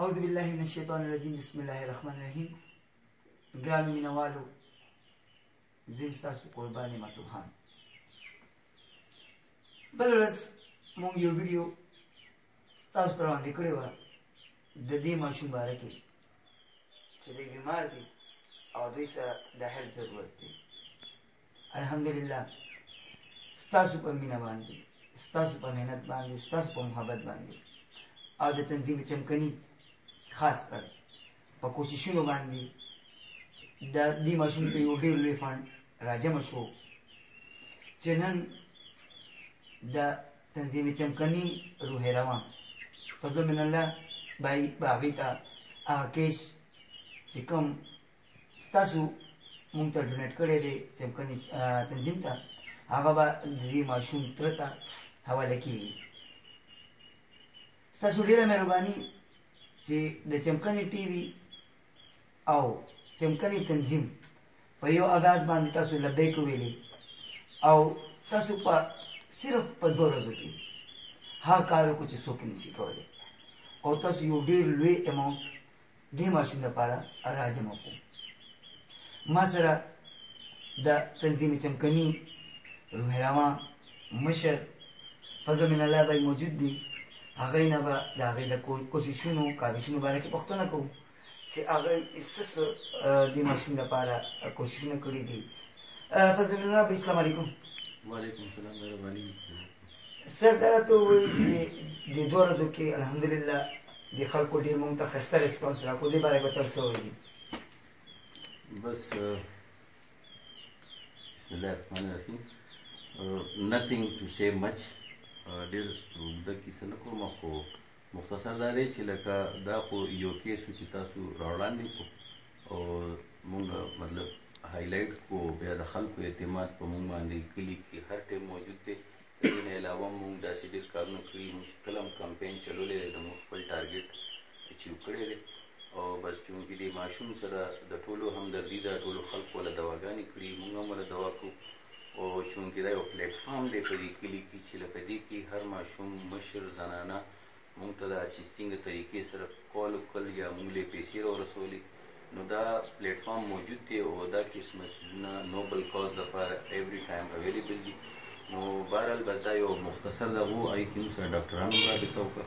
اعوذ بالله من الشیطان الرجیم بسم الله الرحمن الرحیم. ګرانو مینوالو، زه یم ستاسو قربان یم سبحان. بله ورځ مونږ یو ویډیو ستاسو ته وړاندې کړې وه د دې ماشوم باره کې چې دی بیمار دی او دوی سره د هیلپ ضرورت دی. الحمدلله ستاسو په مینه باندې، ستاسو په محنت باندې، ستاسو په محبت باندې او د تنظیم چمکني خاص کر په کوششونو باندې د دې ماشوم ته یو ډېر لوی فنډ راجمع شو چې نن د تنظیم چمکني روح روان فضل من الله بای به هغې ته هغه کیش چې کوم ستاسو مونږ ته ډونیټ کړی دی چمکني تنظیم ته، هغه به د دې ماشوم تره ته حواله کېږي. ستاسو ډېره مهرباني چې د چمکني ټي وي او چمکني تنظیم په یو اغاز باندې تاسو لبیک ویلې او تاسو په صرف په 2 ورځو کې هغه کار وکړو چې څوک نشي کولی او تاسو یو ډېر لوی اماونټ دې ماشوم لپاره راجمع کړو. ما سره د تنظیم چمکني روح روان مشر فضل من الله بای موجود دی. هغې نه به د هغې د کوششونو کاوشونو باره کې پوښتنه کوو چې هغې څه څه دې ماشوم لپاره کوششونه کړي دي. فضل من الله بای اسلام علیکم. وعلیکم السلام مهرباني. سر دا راته ووایي چې د 2 ورځو کې الحمدلله د خلکو ډېر مونږ ته ښایسته ریسپانس راکړو. دې باره کې به تاسو څه وایي؟ بس بسم الله الرحمن الرحیم. نتھنګ ټو سی مچ. ډېر اوږده کیسه نه کوم، خو مختصر دا دی چې لکه دا خو یو کیس و چې تاسو راوړاندې کړو او مونږ مطلب هایلایټ کړو، بیا د خلکو اعتماد په مونږ باندې کلي کې هر ټایم موجود دی. د دې نه علاوه مونږ داسې ډېر کارونه کړي، مونږ کله هم کمپین چلولی دی، د مونږ خپل ټارګېټ اچیو کړی دی او بس چونکې دې ماشوم سره د ټولو همدردي ده، ټولو خلکو له دواګانې کړي، مونږ هم ورله دوا کړو او چونکې دا یو پلیټفارم دی په دې کلي کې چې لکه دې کې هر ماشوم مشر زنانه مونږ ته دا چې څنګه طریقې سره کال وکړل یا مونږ له پیسې راورسولې، نو دا پلیټفارم موجود دی او دا قسمه څیزونه نوبل کاز دپاره ایوری ټایم اویلیبل دي. نو بهرحال بس دا یو مختصر د هغو هغې کې موږ سره ډاکټران هم رابطه وکړه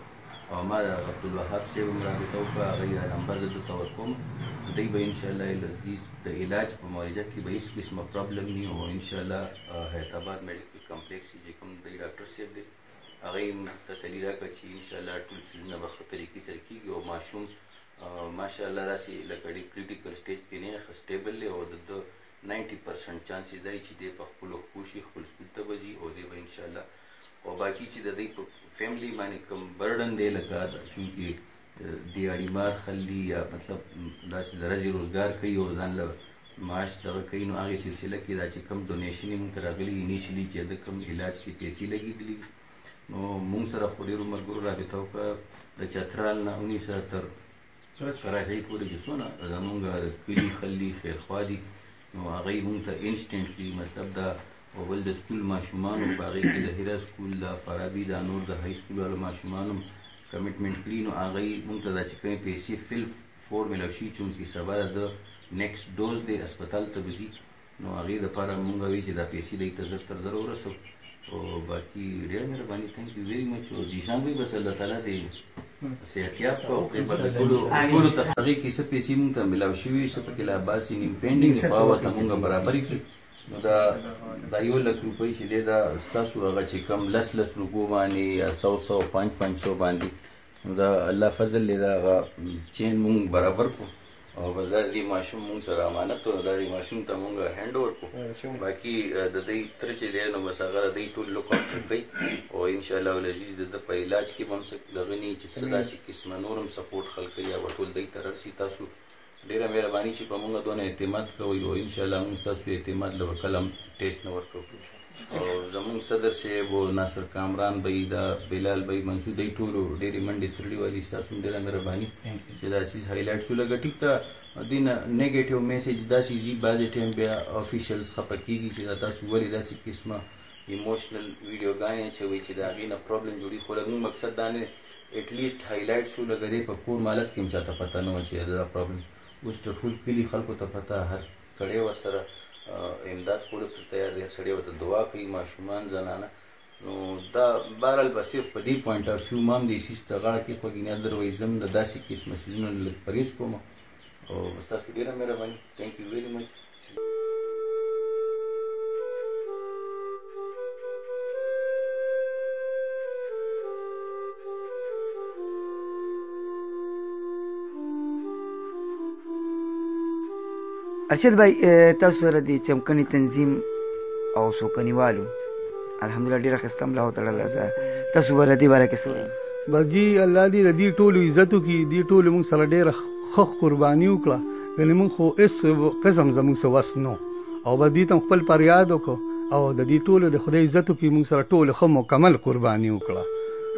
او ما د عبدالوهاب صاحب هم رابطه وکړه، هغوی دا نمبر زه دلته ورکوم. دوی به انشاءالله العزیز د علاج په معالجه کې به هېڅ قسمه پرابلم نه او انشاءالله حیدرآباد میډیکل کمپلیکس چې کوم دی ډاکټر صاحب دی هغې هم تسلي راکړه چې انشاءالله ټول څیزونه به ښه طریقې سره کېږي او ماشوم ماشاءالله داسې لکه ډېر کریټیکل سټیج کې نه ښه سټیبل دی او د 90% چانسز دی چې دی په خپلو پوه شي، خپل سکول ته به ځي او دی به انشاءالله او باقي چې د دوی په فیملی باندې کوم برډن دی لکه چونکې دیاړیمار خلي یا مطلب داسې د ورځې روزګار کوي او ځان له معاش دغه کوي، نو هغې سلسله کې دا چې کوم ډونیشن یې مونږ ته راغلي انیشلي چې د کوم علاج کې پیسې لګېدلي نو مونږ سره خو ډېرو ملګرو رابطه وکړه د چترال نه ونیسه تر کراچۍ پورې چې څونه زمونږ کلي خلي خیرخوا دي نو هغوی مونږ ته انسټنټلي مطلب دا اول د سکول ماشومانو په هغې کې د هیره سکول د فارابي دا نور د های سکول والو ماشومانو کمیټمنټ کړي نو هغوی مونږ ته دا چې کومې پیسې فل فور میلاو شي چونکې سبا د نیکسټ ډوز دی اسپتال ته به ځي نو هغې دپاره مونږ وایي چې دا پیسې دوی ته زر تر زر ورسو او باقي ډېره مهرباني تھینک یو ویری مچ او ذیشان بھائی بس الله تعالی دې صحتیاب کو او ټولو ته هغې کې څه پیسې مونږ ته میلاو شوي څه پکې لا باسي نیم پینډینګ په هغه ته مونږ برابرې کړي نو دا 1 لک روپۍ چې دی دا ستاسو هغه چې کم 10 روپو باندې یا 100 500 باندې نو دا الله فضل دی دا هغه چین مونږ برابر کړو او بس دا دې ماشوم مونږ سره امانت و دا دې ماشوم ته مونږ هینډ اوور کړو باقي د دوی تره چې دی نو بس هغه دوی ټول لوک افټر کوي او انشاءالله العزیز د په علاج کې به هم څه دغه نه چې څه داسې قسمه نور هم سپورټ خلک کوي یا به ټول دوی ته رسي. تاسو ډېره مهرباني چې په مونږ دونه اعتماد کوئ او انشاءالله مونږ ستاسو اعتماد له به کله هم ټیسټ نه ورکوو او زمونږ صدر صاحب او ناصر کامران بھائی دا بلال بھائی منصور دی ټولو ډېرې منډې تړلې والي ستاسو هم ډېره مهرباني چې دا سیز هایلایټ شو. لږه ټیک ته دې نه نیګیټیو میسیج داسې ځي بعضې ټایم بیا افیشلز خفه کېږي چې دا تاسو ولې داسې قسمه ایموشنل ویډیوګانې اچوئ چې د هغې نه پرابلم جوړي خو لږ مقصد دا نه ایټ لیسټ هایلایټ شو لکه دی په کور مالت کې هم چاته پته نه وه چې دا پرابلم اوس د ټول کلي خلکو ته پته هر کړی ورسره امداد کولو ته تیار دی سړی ورته دعا کوي ماشومان زنانه نو دا بهرحال به صرف په دې پوینټ آف ویو ما هم دې سیس ته غاړه کېښودي نه ادروایز زه هم د داسې قسمه څیزونو نه لږ پرهیز کوم او ستاسو ډېره مهرباني تھینک یو ویری مچ ارشد بھائی تاسو سره د چمکني تنظیم او سوکنیوالو الحمدلله ډېره ښایسته ملا وتړله زه تاسو به د دې باره کې څه وایي بس جی الله دې د دې ټولو عزت وکړي دې ټولو موږ سره ډېره ښه قرباني وکړه یعنې موږ خو هېڅ قسم زموږ څه وس نه او به دې ته خپل فریاد وکړو او د دې ټولو د خدای عزت وکړي موږ سره ټولو ښه مکمل قرباني وکړه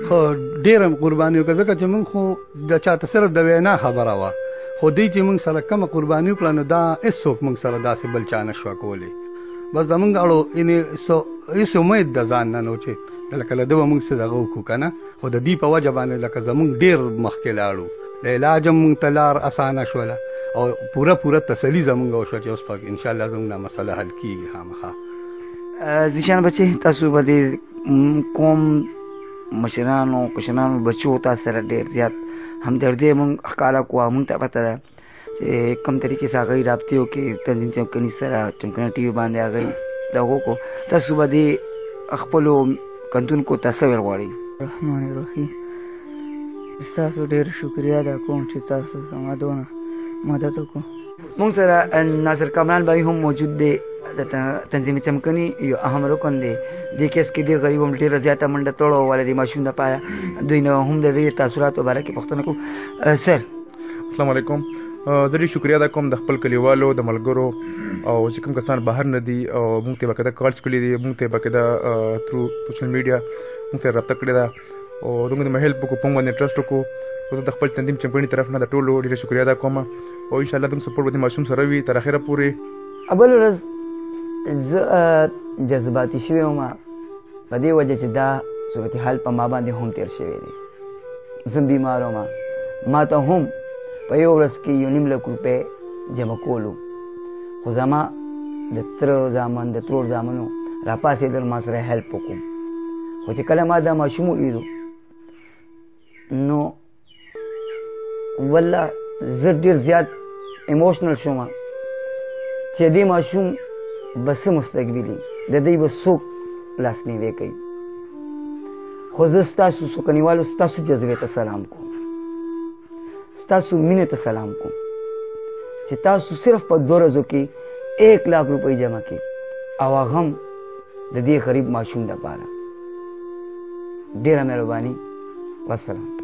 ښه ډېره قرباني وکړه ځکه چې موږ خو د چاته صرف د وینا خبره وه خو دی چې موږ سره کومه قرباني وکړه نو دا هېڅوک موږ سره داسې بل چا نه شوه کولی بس زموږ اړو هېڅ امید د ځان نه نو چې لکه له ده به موږ څه دغه وکړو که نه خو د دې په وجه باندې لکه زموږ ډېر مخکې لاړو د علاج هم موږ ته لار اسانه شوله او پوره تسلي زموږ وشوه چې اوس په انشاءالله زموږ دا مسله حل کېږي خامخا زیشان بچې تاسو به د قوم مشرانو کشرانو بچو تاسو سره ډېر زیات همدردي موږ ښکاره کړو موږ ته پته ده چې کوم طریقې سره هغوی رابطې وکړي تنظیم چمکني سره چمکني ټي وي باندې هغوی دغه وکړو تاسو به د خپلو کندونکو ته څه ویل غواړئ رحمان الرحیم ستاسو ډېر شکریه ادا کوم چې تاسو زما دونه مدد وکړو موږ سره ناصر کامران بھائی هم موجود دی د تنظیم چمکني یو اهم رکن دی دې کیس کې د غریب هم ډېره زیاته منډه توړه وواله د ماشوم دپاره دوی نه هم د دې تاثراتو باره کې پوښتنه کوو سر السلام علیکم زه ډېر شکریه ادا کوم د خپل کلیوالو د ملګرو او چې کوم کسان بهر نه دي او موږ ته باقاعده کالس کړي دي موږ ته باقاعده تھرو سوشل میډیا موږ ته رابطه کړې ده او دوی موږ هیلپ وکړو په موږ باندې ټرسټ وکړو او د خپل تنظیم چمکني طرف نه د ټولو ډېر شکریه ادا کوم او انشاءالله دوی سپورټ به د ماشوم سره وي تر اخره پورې اول ورځ زه جذباتي شوی وم په دې وجه چې دا صورتحال په ما باندې هم تېر شوی دی زه بیمار وم ما ته هم په یو ورځ کې 1.5 لک روپۍ جمع کولو خو زما د تره زامن د ترور زامنو راپاڅېدل ما سره هیلپ وکړو خو چې کله ما دا ماشوم ولیدو نو والله زه ډېر زیات ایموشنل شوم چې دې ماشوم به څه مستقبلي د دوی به څوک لاسنیوی کوي خو زه ستاسو سوکنیوالو ستاسو جذبې ته سلام کوم ستاسو مینې ته سلام کوم چې تاسو صرف په 2 ورځو کې 1 लाख روپۍ جمع کړي او هغه هم د دې غریب ماشوم دپاره ډېره مهرباني والسلام